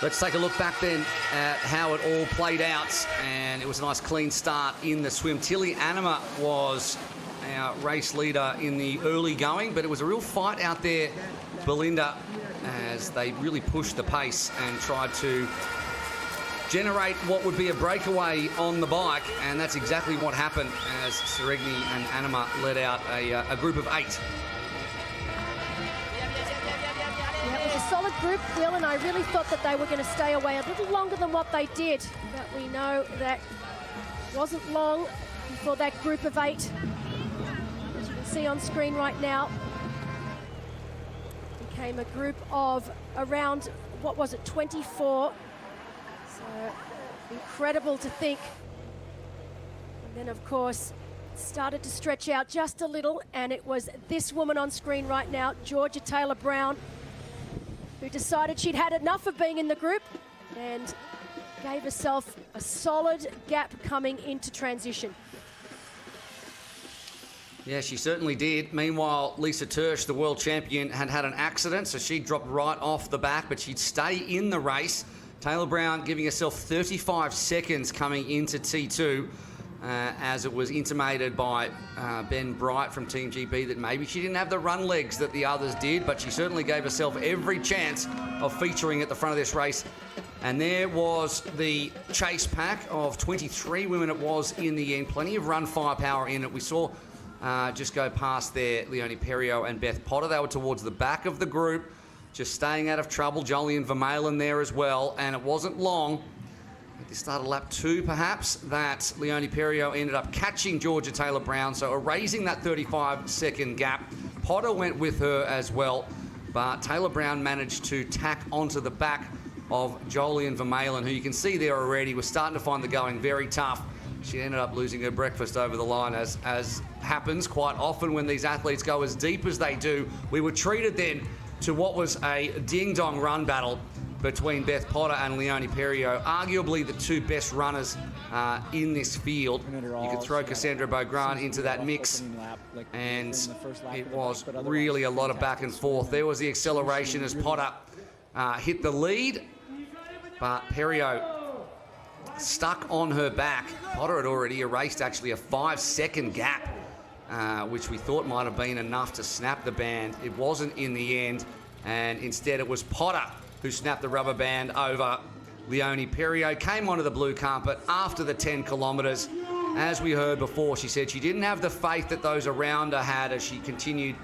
Let's take a look back then at how it all played out, and it was a nice clean start in the swim. Tilly Anima was our race leader in the early going, but it was a real fight out there, Belinda, as they really pushed the pace and tried to generate what would be a breakaway on the bike, and that's exactly what happened as Seregni and Anima led out a group of 8. Yeah, it was a solid group, Will, and I really thought that they were going to stay away a little longer than what they did, but we know that wasn't long before that group of 8, as you can see on screen right now, became a group of around, what was it, 24. So incredible to think. And then, of course, it started to stretch out just a little, and it was this woman on screen right now, Georgia Taylor-Brown, who decided she'd had enough of being in the group and gave herself a solid gap coming into transition. Yeah, she certainly did. Meanwhile, Lisa Tersch, the world champion, had an accident, so she dropped right off the back, but she'd stay in the race. Taylor-Brown giving herself 35 seconds coming into T2, as it was intimated by Ben Bright from Team GB that maybe she didn't have the run legs that the others did, but she certainly gave herself every chance of featuring at the front of this race. And there was the chase pack of 23 women it was in the end. Plenty of run firepower in it. We saw just go past there Leonie Perriot and Beth Potter. They were towards the back of the group, just staying out of trouble. Jolien Vermeulen there as well, and it wasn't long. At the start of lap 2, perhaps, that Leonie Perriot ended up catching Georgia Taylor-Brown, so erasing that 35-second gap. Potter went with her as well, but Taylor-Brown managed to tack onto the back of Jolien Vermeulen, who you can see there already was starting to find the going very tough. She ended up losing her breakfast over the line, as happens quite often when these athletes go as deep as they do. We were treated then to what was a ding-dong run battle between Beth Potter and Leonie Perriot, arguably the two best runners in this field. You could throw Cassandra Beaugrand into that mix, and it was really a lot of back and forth. There was the acceleration as Potter hit the lead, but Perriot stuck on her back. Potter had already erased actually a 5-second gap, which we thought might have been enough to snap the band. It wasn't in the end, and instead it was Potter who snapped the rubber band over Leonie Perriot. Came onto the blue carpet after the 10 kilometres. As we heard before, she said she didn't have the faith that those around her had as she continued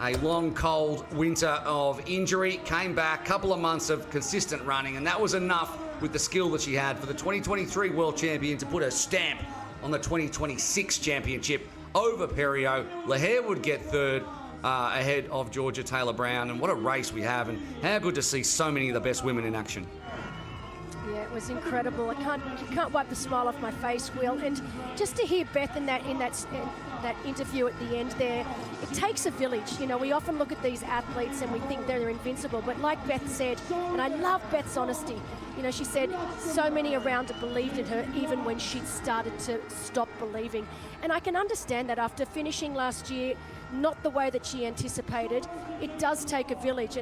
a long, cold winter of injury. Came back, couple of months of consistent running, and that was enough with the skill that she had for the 2023 World Champion to put her stamp on the 2026 Championship over Perriot. Lahair would get third ahead of Georgia Taylor-Brown, and what a race we have, and how good to see so many of the best women in action. Yeah, it was incredible. You can't wipe the smile off my face, Will. And just to hear Beth in that interview at the end there, it takes a village. You know, we often look at these athletes and we think they're invincible, but like Beth said, and I love Beth's honesty, you know, she said so many around her believed in her even when she'd started to stop believing. And I can understand that after finishing last year, not the way that she anticipated. It does take a village.